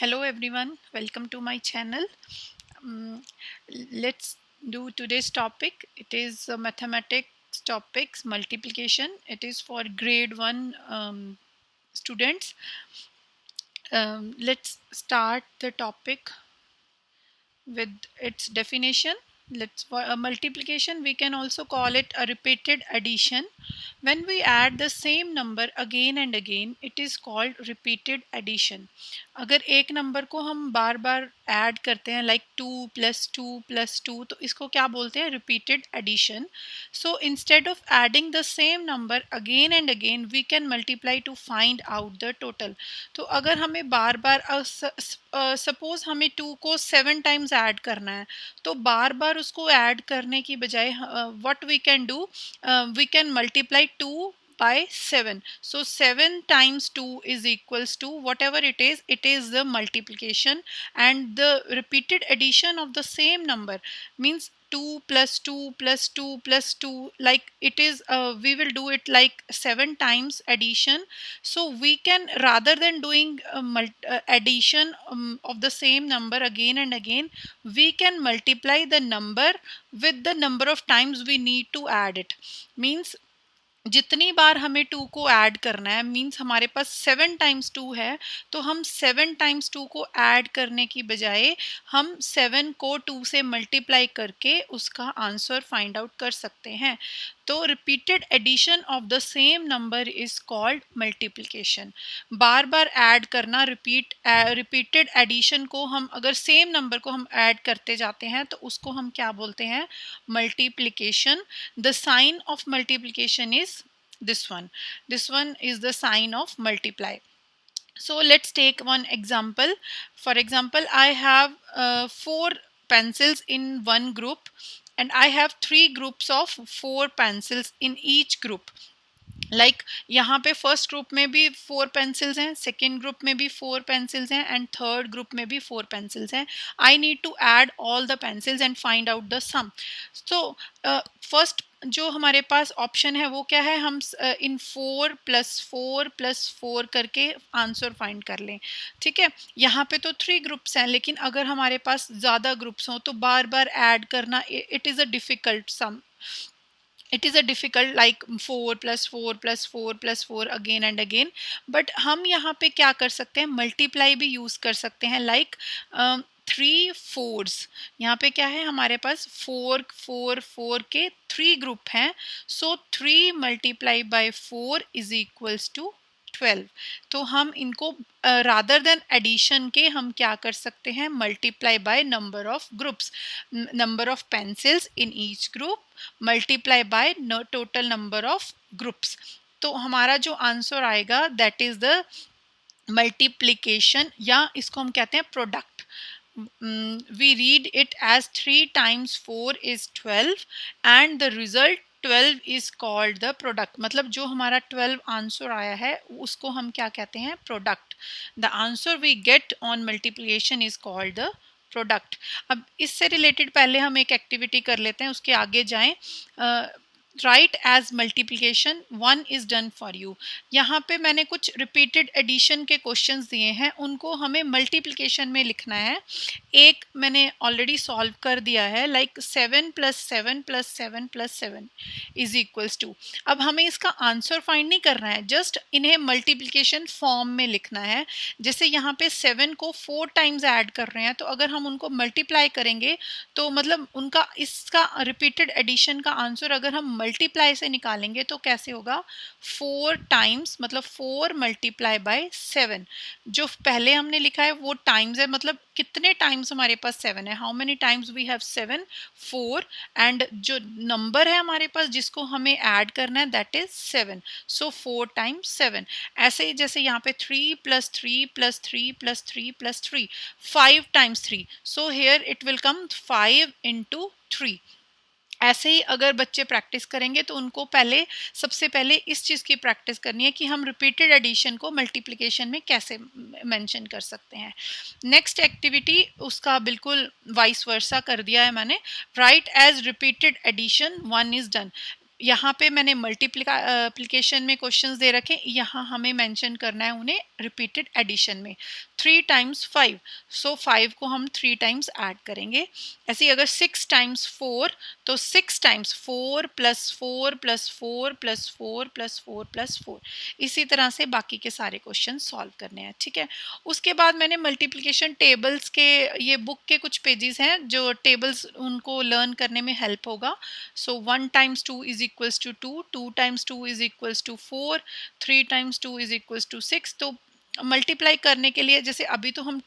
Hello everyone, welcome to my channel. Um, let's do today's topic. It is mathematics topics multiplication. It is for grade 1 students. Let's start the topic with its definition. Let's for a multiplication we can also call it a repeated addition. When we add the same number again and again, it is called repeated addition. अगर एक number को हम बार बार add करते हैं like 2 + 2 + 2 तो इसको क्या बोलते हैं repeated addition. So instead of adding the same number again and again we can multiply to find out the total. तो अगर हमें बार बार सपोज हमें 2 को 7 टाइम्स ऐड करना है तो बार बार उसको ऐड करने की बजाय what we can do, we can multiply 2 by 7. So 7 times 2 is equals to whatever it is the multiplication, and the repeated addition of the same number means 2 + 2 + 2 + 2, like it is we will do it like 7 times addition. So we can, rather than doing addition of the same number again and again, we can multiply the number with the number of times we need to add it. Means जितनी बार हमें 2 को add करना है, means हमारे पास 7 times 2 है तो हम 7 टाइम्स 2 को ऐड करने की बजाय हम 7 को 2 से मल्टीप्लाई करके उसका आंसर फाइंड आउट कर सकते हैं. तो repeated addition of the same number is called multiplication. बार बार ऐड करना, रिपीटेड एडिशन को हम अगर सेम नंबर को हम ऐड करते जाते हैं तो उसको हम क्या बोलते हैं, multiplication. The sign of multiplication is this one is the sign of multiply. So let's take one example. For example, I have 4 pencils in one group and I have 3 groups of 4 pencils in each group. Like यहाँ पे first group में भी 4 pencils हैं, second group में भी 4 pencils हैं and third group में भी 4 पेंसिल्स हैं. I need to add all the pencils and find out the sum. So first जो हमारे पास ऑप्शन है वो क्या है, हम इन 4 + 4 + 4 करके आंसर फाइंड कर लें. ठीक है, यहाँ पे तो 3 ग्रुप्स हैं, लेकिन अगर हमारे पास ज़्यादा ग्रुप्स हों तो बार बार ऐड करना it is a difficult sum. It is a difficult like 4 + 4 + 4 + 4 again and again. But हम यहाँ पे क्या कर सकते हैं, मल्टीप्लाई भी यूज़ कर सकते हैं लाइक 3 4s. यहाँ पे क्या है हमारे पास 4 4 4 के 3 ग्रुप हैं. सो 3 × 4 इज इक्वल्स टू 12. तो हम इनको रादर देन एडिशन के हम क्या कर सकते हैं, multiply by number of groups, number of pencils in each group multiply by total number of groups. तो हमारा जो आंसर आएगा दैट इज द मल्टीप्लिकेशन, या इसको हम कहते हैं product. We read it as 3 × 4 is 12 and the result 12 is called the product. मतलब जो हमारा 12 आंसर आया है उसको हम क्या कहते हैं, product. The answer we get on multiplication is called the product. अब इससे रिलेटेड पहले हम एक एक्टिविटी कर लेते हैं, उसके आगे जाएं. Write as multiplication 1 is done for you. यहाँ पे मैंने कुछ रिपीटेड एडिशन के क्वेश्चंस दिए हैं, उनको हमें मल्टीप्लिकेशन में लिखना है. एक मैंने ऑलरेडी सॉल्व कर दिया है लाइक 7 + 7 + 7 + 7 इज इक्वल्स टू. अब हमें इसका आंसर फाइंड नहीं करना है, जस्ट इन्हें मल्टीप्लिकेशन फॉर्म में लिखना है. जैसे यहाँ पे 7 को 4 टाइम्स ऐड कर रहे हैं तो अगर हम उनको मल्टीप्लाई करेंगे तो मतलब उनका इसका रिपीटेड एडिशन का आंसर अगर हम मल्टीप्लाई से निकालेंगे तो कैसे होगा, 4 टाइम्स मतलब 4 × 7. जो पहले हमने लिखा है वो टाइम्स है, मतलब कितने टाइम्स हमारे पास 7 है, how many times we have 7, 4. And जो नंबर है हमारे पास जिसको हमें ऐड करना है दैट इज 7. सो 4 × 7. ऐसे ही जैसे यहाँ पे 3 + 3 + 3 + 3 + 3, 5 × 3. So here it will come 5 × 3. ऐसे ही अगर बच्चे प्रैक्टिस करेंगे तो उनको सबसे पहले इस चीज़ की प्रैक्टिस करनी है कि हम रिपीटेड एडिशन को मल्टीप्लिकेशन में कैसे मेंशन कर सकते हैं. नेक्स्ट एक्टिविटी उसका बिल्कुल वाइस वर्सा कर दिया है मैंने. Write as repeated addition 1 is done. यहाँ पे मैंने मल्टीप्लिकेशन में क्वेश्चंस दे रखे, यहाँ हमें मेंशन करना है उन्हें रिपीटेड एडिशन में। 3 टाइम्स 5, सो 5 को हम 3 टाइम्स ऐड करेंगे। ऐसे ही अगर 6 टाइम्स 4, तो 6 times 4 plus 4 plus 4 plus 4 plus 4 plus 4, इसी तरह से बाकी के सारे क्वेश्चन सॉल्व करने हैं, ठीक है। उसके बाद मैंने मल्टीप्लिकेशन टेबल्स के, ये बुक के कुछ पेजेस हैं जो टेबल्स उनको लर्न करने में हेल्प होगा। So 1 times 2 is equals to 2, 2 times 2 is equals to 4, 3 times 2 is equals to 6। तो मल्टीप्लाई करने के लिए, जैसे अभी तो हम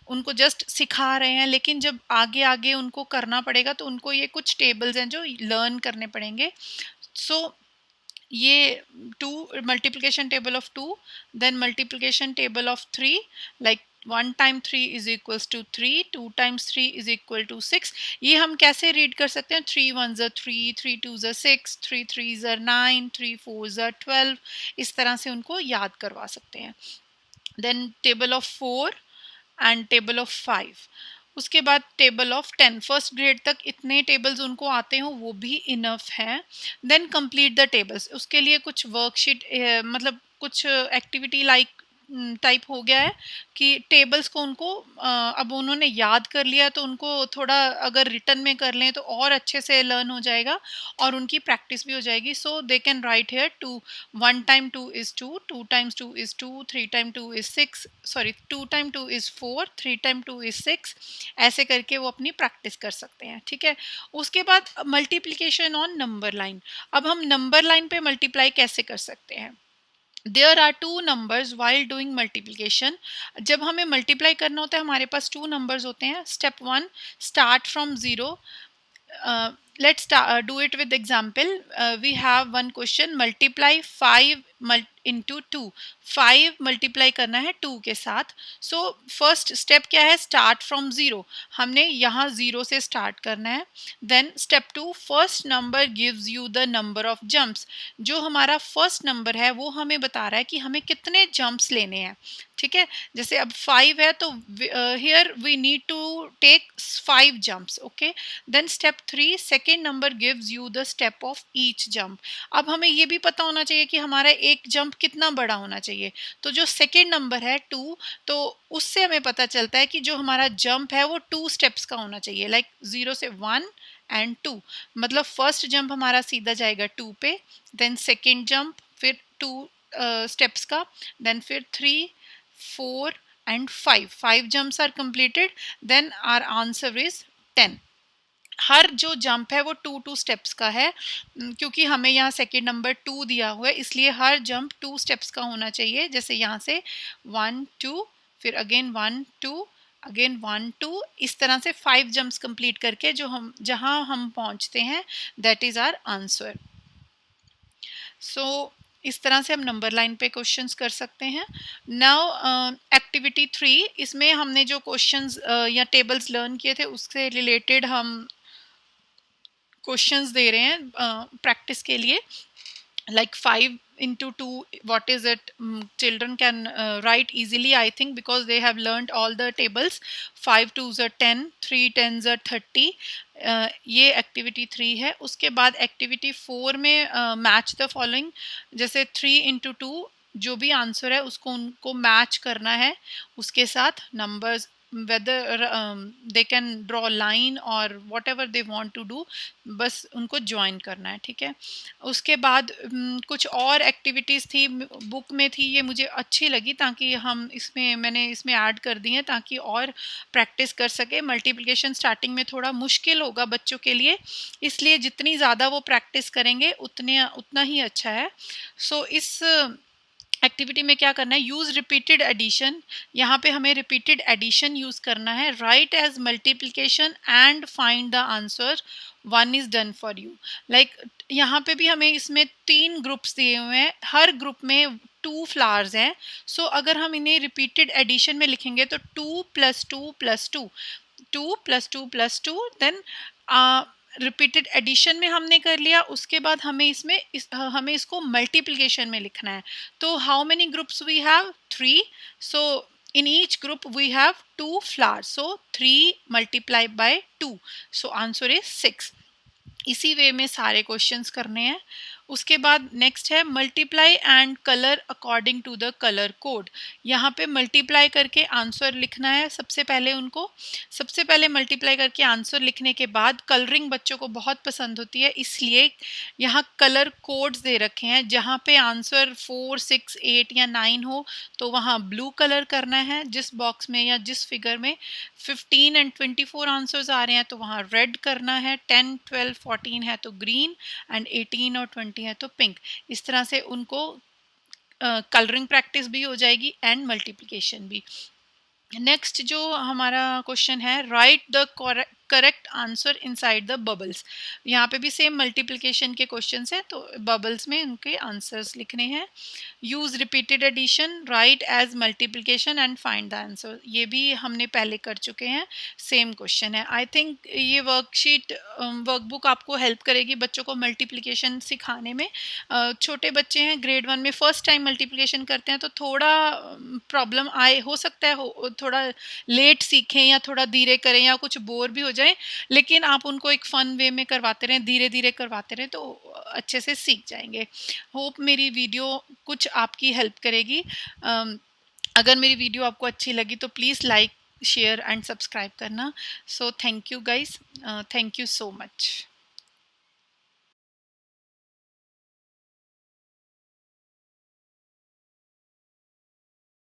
उनको जस्ट सिखा रहे हैं, लेकिन जब आगे आगे उनको करना पड़ेगा तो उनको ये कुछ टेबल्स हैं जो लर्न करने पड़ेंगे। सो ये 2 multiplication table of 2, then multiplication table of 3, like 1 time 3 is equals to 3, 2 times 3 is equal to 6। ये हम कैसे रीड कर सकते हैं? 3 1 ज़ा 3, 3 2 ज़ा 6, 3 3 ज़ा 9, 3 4 ज़ा 12, इस तरह से उनको याद करवा सकते हैं। Then table of 4 and table of 5, उसके बाद टेबल ऑफ 10। फर्स्ट ग्रेड तक इतने टेबल्स उनको आते हो वो भी इनफ है। देन कंप्लीट द टेबल्स, उसके लिए कुछ वर्कशीट मतलब कुछ एक्टिविटी लाइक टाइप हो गया है कि टेबल्स को उनको अब उन्होंने याद कर लिया, तो उनको थोड़ा अगर रिटर्न में कर लें तो और अच्छे से लर्न हो जाएगा और उनकी प्रैक्टिस भी हो जाएगी। So they can write here 2, 1 time 2 is 2, 2 times 2 is 2, 3 time 2 is 6, sorry 2 time 2 is 4, 3 time 2 is 6, ऐसे करके वो अपनी प्रैक्टिस कर सकते हैं, ठीक है। उसके बाद मल्टीप्लिकेशन ऑन नंबर लाइन। अब हम नंबर लाइन पे मल्टीप्लाई कैसे कर सकते हैं? There are 2 numbers while doing multiplication. जब हमें मल्टीप्लाई करना होता है हमारे पास 2 नंबर्स होते हैं। Step 1, start from 0। Let's do it with example. We have one question, multiply 5 into 2। 5 multiply करना है 2 के साथ। सो फर्स्ट स्टेप क्या है? स्टार्ट फ्रॉम 0, हमने यहाँ 0 से स्टार्ट करना है। Then step 2, first number gives you the number of jumps. जो हमारा फर्स्ट नंबर है वो हमें बता रहा है कि हमें कितने जंप्स लेने हैं, ठीक है। जैसे अब 5 है तो here we need to take 5 jumps, okay. Then step 3, second number gives you the step of each jump. अब हमें ये भी पता होना चाहिए कि हमारा एक जंप कितना बड़ा होना चाहिए। तो जो सेकेंड नंबर है 2, तो उससे हमें पता चलता है कि जो हमारा जंप है वो 2 स्टेप्स का होना चाहिए, लाइक 0 से 1 एंड 2। मतलब फर्स्ट जंप हमारा सीधा जाएगा 2 पे, देन सेकेंड जंप फिर 2 स्टेप्स का, देन फिर 3 4 and 5 jumps are completed, then our answer is 10। हर जो जंप है वो 2 स्टेप्स का है, क्योंकि हमें यहाँ सेकेंड नंबर 2 दिया हुआ है, इसलिए हर जंप 2 स्टेप्स का होना चाहिए। जैसे यहाँ से 1 2, फिर अगेन 1 2, अगेन 1 2, इस तरह से 5 जंप्स कंप्लीट करके जो हम जहाँ हम पहुँचते हैं दैट इज़ आवर आंसर। सो इस तरह से हम नंबर लाइन पे क्वेश्चंस कर सकते हैं। नाउ एक्टिविटी 3, इसमें हमने जो क्वेश्चंस या टेबल्स लर्न किए थे उससे रिलेटेड हम क्वेश्चंस दे रहे हैं प्रैक्टिस के लिए। like 5 into 2, what is it? Children can write easily, I think, because they have learned all the tables। 5 2s are 10, 3 10s are 30। ये एक्टिविटी 3 है। उसके बाद एक्टिविटी 4 में मैच द फॉलोइंग, जैसे 3 into 2 जो भी आंसर है उसको उनको मैच करना है उसके साथ numbers, whether they can draw line or whatever they want to do, बस उनको ज्वाइन करना है, ठीक है। उसके बाद कुछ और एक्टिविटीज़ थी बुक में थी, ये मुझे अच्छी लगी ताकि हम मैंने इसमें ऐड कर दी हैं ताकि और प्रैक्टिस कर सके। मल्टीप्लिकेशन स्टार्टिंग में थोड़ा मुश्किल होगा बच्चों के लिए, इसलिए जितनी ज़्यादा वो प्रैक्टिस करेंगे उतना ही अच्छा है। सो इस एक्टिविटी में क्या करना है? Use repeated addition. यहाँ पे हमें रिपीटेड एडिशन यूज़ करना है। Write as multiplication and find the answer, 1 is done for you. Like यहाँ पे भी हमें इसमें 3 ग्रुप्स दिए हुए हैं, हर ग्रुप में 2 फ्लावर्स हैं। सो अगर हम इन्हें रिपीटेड एडिशन में लिखेंगे तो 2 + 2 + 2, 2 + 2 + 2, देन रिपीटेड एडिशन में हमने कर लिया। उसके बाद हमें हमें इसको मल्टीप्लिकेशन में लिखना है। तो how many groups we have? 3। So in each group we have 2 flowers, so 3 multiplied by 2, so answer is 6। इसी वे में सारे क्वेश्चंस करने हैं। उसके बाद नेक्स्ट है multiply and colour according to the colour code. यहाँ पे मल्टीप्लाई करके आंसर लिखना है सबसे पहले मल्टीप्लाई करके आंसर लिखने के बाद कलरिंग बच्चों को बहुत पसंद होती है, इसलिए यहाँ कलर कोड्स दे रखे हैं। जहाँ पे आंसर 4, 6, 8 या 9 हो तो वहाँ ब्लू कलर करना है। जिस बॉक्स में या जिस फिगर में 15 एंड 24 आंसर्स आ रहे हैं तो वहाँ रेड करना है, 10, 12, 14 है तो ग्रीन, एंड 18 और 20 है तो पिंक। इस तरह से उनको कलरिंग प्रैक्टिस भी हो जाएगी एंड मल्टीप्लिकेशन भी। नेक्स्ट जो हमारा क्वेश्चन है, right the correct answer inside the bubbles. यहाँ पे भी सेम मल्टीप्लिकेशन के क्वेश्चंस हैं, तो बबल्स में उनके आंसर्स लिखने हैं। Use repeated addition, write as multiplication and find the answer. ये भी हमने पहले कर चुके हैं, सेम क्वेश्चन है। आई थिंक ये वर्कबुक आपको हेल्प करेगी बच्चों को मल्टीप्लिकेशन सिखाने में। छोटे बच्चे हैं, ग्रेड 1 में फर्स्ट टाइम मल्टीप्लिकेशन करते हैं तो थोड़ा प्रॉब्लम आए, हो सकता है थोड़ा लेट सीखें या थोड़ा धीरे करें या कुछ बोर भी हो जाए, लेकिन आप उनको एक फन वे में करवाते रहें, धीरे धीरे करवाते रहें तो अच्छे से सीख जाएंगे। होप मेरी वीडियो कुछ आपकी हेल्प करेगी। अगर मेरी वीडियो आपको अच्छी लगी तो please like, share and subscribe करना। So thank you guys, thank you so much.